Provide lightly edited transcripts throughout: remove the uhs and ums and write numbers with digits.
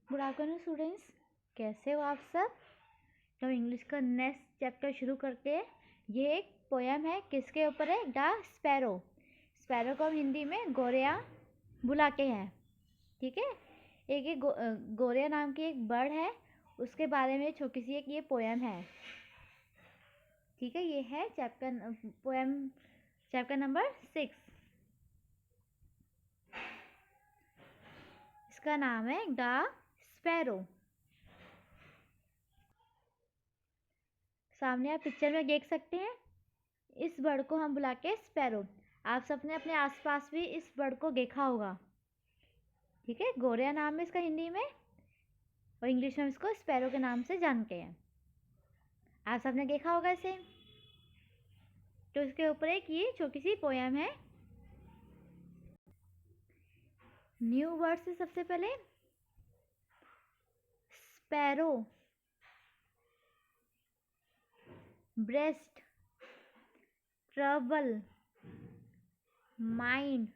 Good afternoon students, कैसे हो आप सब। तो इंग्लिश का नेक्स्ट चैप्टर शुरू करते हैं। ये एक पोयम है, किसके ऊपर है? The sparrow. स्पैरो को हम हिंदी में गोरिया बुलाते हैं। ठीक है, एक गोरिया नाम की एक बर्ड है, उसके बारे में छोटी सी एक ये पोयम है। ठीक है, ये है पोयम चैप्टर नंबर 6। इसका नाम है द स्पैरो। सामने आप पिक्चर में देख सकते हैं, इस बर्ड को हम बुला के स्पैरो। आप सबने अपने आसपास भी इस बर्ड को देखा होगा। ठीक है, गोरिया नाम है इसका हिंदी में, और इंग्लिश में इसको स्पैरो के नाम से जानते हैं। आप सबने देखा होगा इसे। तो इसके ऊपर एक ये छोटी सी पोयम है। न्यू वर्ड से सबसे पहले sparrow, breast, trouble, mind,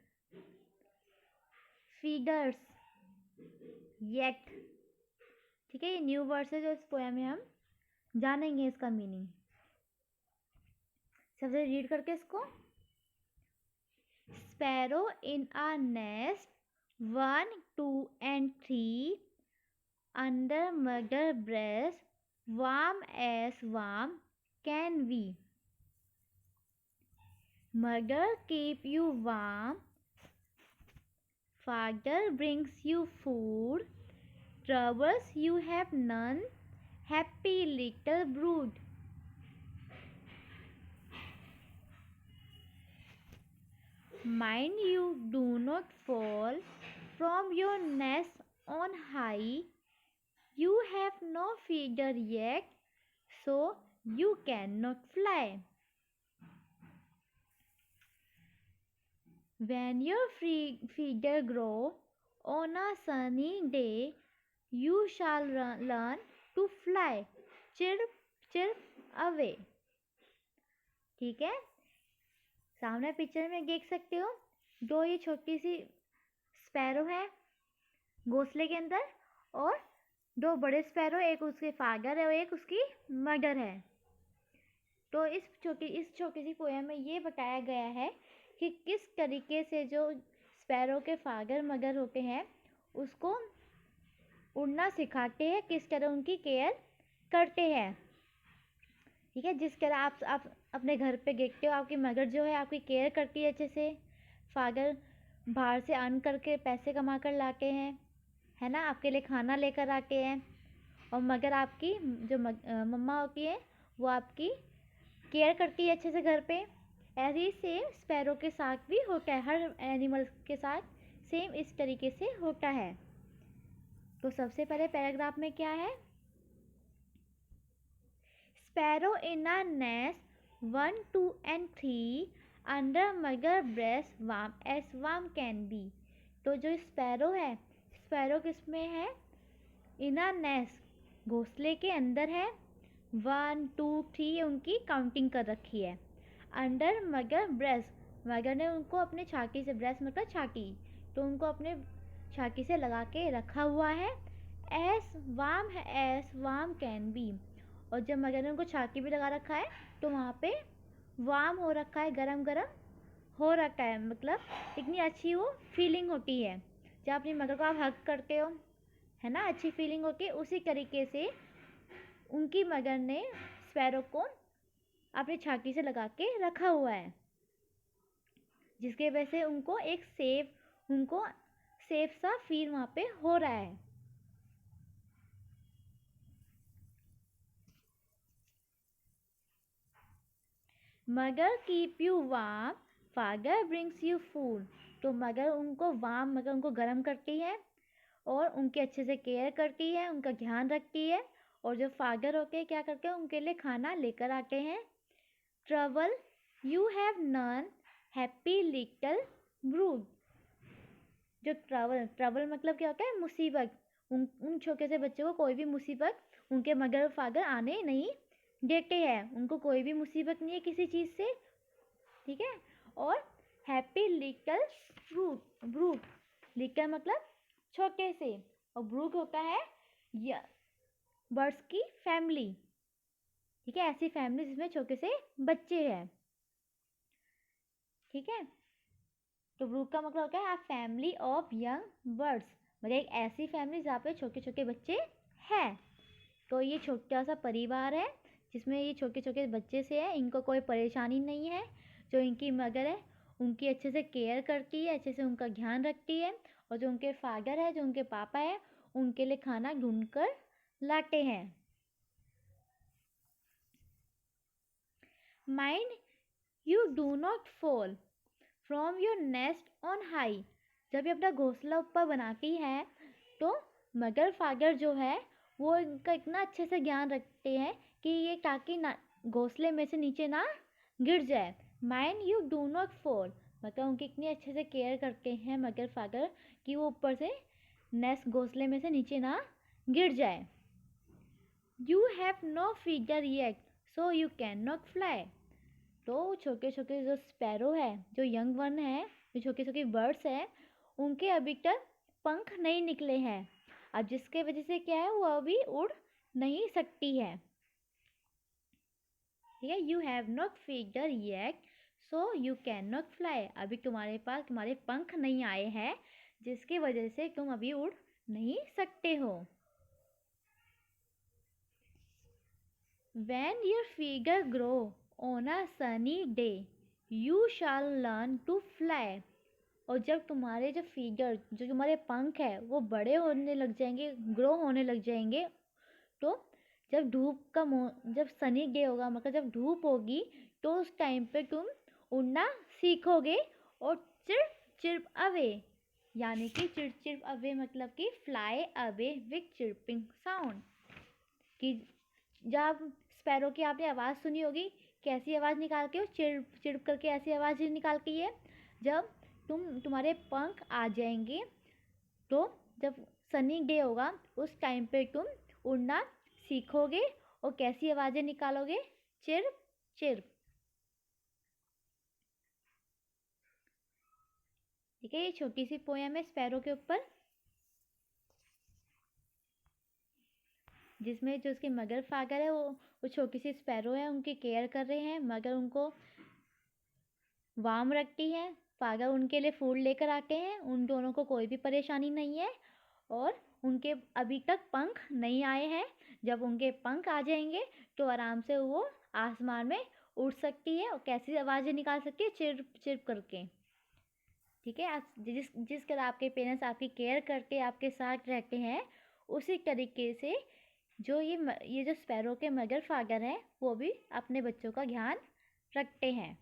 feeders, yet. ठीक है, ये न्यू वर्ड्स है जो इस पोयम में हम जानेंगे इसका मीनिंग। सबसे रीड करके इसको। Sparrow in a nest 1, 2 and 3 under mother breast, warm as warm can be. Mother keep you warm, father brings you food, troubles you have none, happy little brood. Mind you do not fall from your nest on high, you have no feather yet, so you cannot fly. When your feather grow on a sunny day, you shall learn to fly. Chirp, chirp away. ठीक है, सामने picture में देख सकते हो, दो ये छोटी सी स्पैरो है घोंसले के अंदर, और दो बड़े स्पैरो, एक उसके फादर है और एक उसकी मदर है। तो इस छोटी सी पोयम में ये बताया गया है कि किस तरीके से जो स्पैरो के फादर मदर होते हैं उसको उड़ना सिखाते हैं, किस तरह उनकी केयर करते हैं। ठीक है, जिस तरह आप अपने घर पे देखते हो, आपकी मदर जो है आपकी केयर करती है अच्छे से। फादर बाहर से अर्न करके पैसे कमा कर लाते हैं, है ना, आपके लिए खाना लेकर आते हैं। और मगर आपकी जो मम्मा होती है वो आपकी केयर करती है अच्छे से घर पे। ऐसे ही सेम स्पैरो के साथ भी होता है, हर एनिमल के साथ सेम इस तरीके से होता है। तो सबसे पहले पैराग्राफ में क्या है? Sparrow in a nest 1, 2 and 3 under mother breast, warm as warm can be. तो जो स्पैरो है, स्पैरो किस में है? इन अ नेस्ट, घोंसले के अंदर है। 1, 2, 3 उनकी काउंटिंग कर रखी है। अंडर मगर ब्रेस्ट, मगर ने उनको अपने छाती से, ब्रेस्ट मतलब छाती, तो उनको अपने छाती से लगा के रखा हुआ है। एस वार्म है, एस वार्म कैन बी, और जब मगर ने उनको छाती भी लगा रखा है तो वहाँ पे वार्म हो रखा है, गरम गरम हो रखा है, मतलब इतनी अच्छी वो फीलिंग होती है जब अपनी मगर को आप हग करते हो, है ना, अच्छी फीलिंग होती है। उसी तरीके से उनकी मगर ने स्पैरो को अपनी छाती से लगा के रखा हुआ है, जिसके वजह से उनको सेफ सा फील वहाँ पे हो रहा है। मगर keep you warm, father brings you food. तो मगर उनको गर्म करती है और उनकी अच्छे से केयर करती है, उनका ध्यान रखती है। और जो फादर होते हैं क्या करते हैं? उनके लिए खाना लेकर आते हैं। Trouble you have none, happy little brood. जो ट्रबल मतलब क्या होता है? मुसीबत। उन छोटे से बच्चों को कोई भी मुसीबत उनके मदर फादर आने नहीं देते हैं, उनको कोई भी मुसीबत नहीं है किसी चीज़ से। ठीक है, और हैप्पी लिटिल ब्रूड, लिटिल मतलब छोटे से, और ब्रूक होता है बर्ड्स की फैमिली। ठीक है, ऐसी फैमिली जिसमें छोटे से बच्चे हैं। ठीक है, तो ब्रूक का मतलब होता है फैमिली ऑफ यंग बर्ड्स, मतलब एक ऐसी फैमिली जहाँ पे छोटे छोटे बच्चे हैं। तो ये छोटा सा परिवार है जिसमें ये छोटे छोटे बच्चे से है, इनको कोई परेशानी नहीं है। जो इनकी मदर है उनकी अच्छे से केयर करती है, अच्छे से उनका ध्यान रखती है। और जो उनके फादर है, जो उनके पापा है, उनके लिए खाना ढूंढ कर लाते हैं। Mind you do not fall from your nest on high. जब ये अपना घोंसला ऊपर बनाती है तो मदर फादर जो है वो इनका इतना अच्छे से ध्यान रखते हैं कि ये ताकि ना घोंसले में से नीचे ना गिर जाए। Mind you do not fall, मतलब उनकी इतनी अच्छे से केयर करते हैं मदर फादर कि वो ऊपर से नेस्ट घोंसले में से नीचे ना गिर जाए। You have no feather yet so you can not fly. तो छोटे छोटे जो स्पैरो है, जो यंग वन है, जो छोटे छोटे बर्ड्स हैं, उनके अभी तक पंख नहीं निकले हैं। अब जिसके वजह से क्या है, वो अभी उड़ नहीं सकती है। ठीक है, you have not feather yet so you can not fly. अभी तुम्हारे पास तुम्हारे पंख नहीं आए हैं जिसकी वजह से तुम अभी उड़ नहीं सकते हो। When your figure grow on a sunny day, you shall learn to fly। और जब तुम्हारे जो फिगर, जो तुम्हारे पंख है, वो बड़े होने लग जाएंगे, ग्रो होने लग जाएंगे, तो जब जब सनी डे होगा, मतलब जब धूप होगी, तो उस टाइम पे तुम उड़ना सीखोगे। और चिर्प चिर्प अवे, यानी कि चिर्प चिर्प अवे मतलब कि fly away with chirping sound. कि जब स्पैरो की आपने आवाज़ सुनी होगी, कैसी आवाज़ निकाल के, चिड़प चिड़प करके ऐसी आवाज़ निकाल के है। जब तुम्हारे पंख आ जाएंगे, तो जब सनी डे होगा उस टाइम पे तुम उड़ना सीखोगे। और कैसी आवाज़ें निकालोगे, चिड़प चिड़प। ठीक है, ये छोटी सी पोयम है स्पैरो के ऊपर, जिसमें जो उसके मगर फादर है वो छोटी सी स्पैरो है, उनकी केयर कर रहे हैं, मगर उनको वार्म रखती है। फादर उनके लिए फूड लेकर आते हैं, उन दोनों को कोई भी परेशानी नहीं है। और उनके अभी तक पंख नहीं आए हैं। जब उनके पंख आ जाएंगे तो आराम से वो आसमान में उड़ सकती है। और कैसी आवाज़ें निकाल सकती है, चिर्प चिर्प करके। ठीक है, आप जिस तरह आपके पेरेंट्स आपकी केयर करते, आपके साथ रहते हैं, उसी तरीके से जो ये जो स्पैरो के मदर फादर हैं, वो भी अपने बच्चों का ध्यान रखते हैं।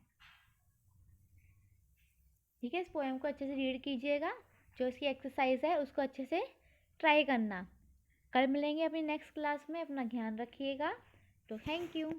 ठीक है, इस पोएम को अच्छे से रीड कीजिएगा। जो इसकी एक्सरसाइज है उसको अच्छे से ट्राई करना। कल मिलेंगे अपनी नेक्स्ट क्लास में। अपना ध्यान रखिएगा। तो थैंक यू।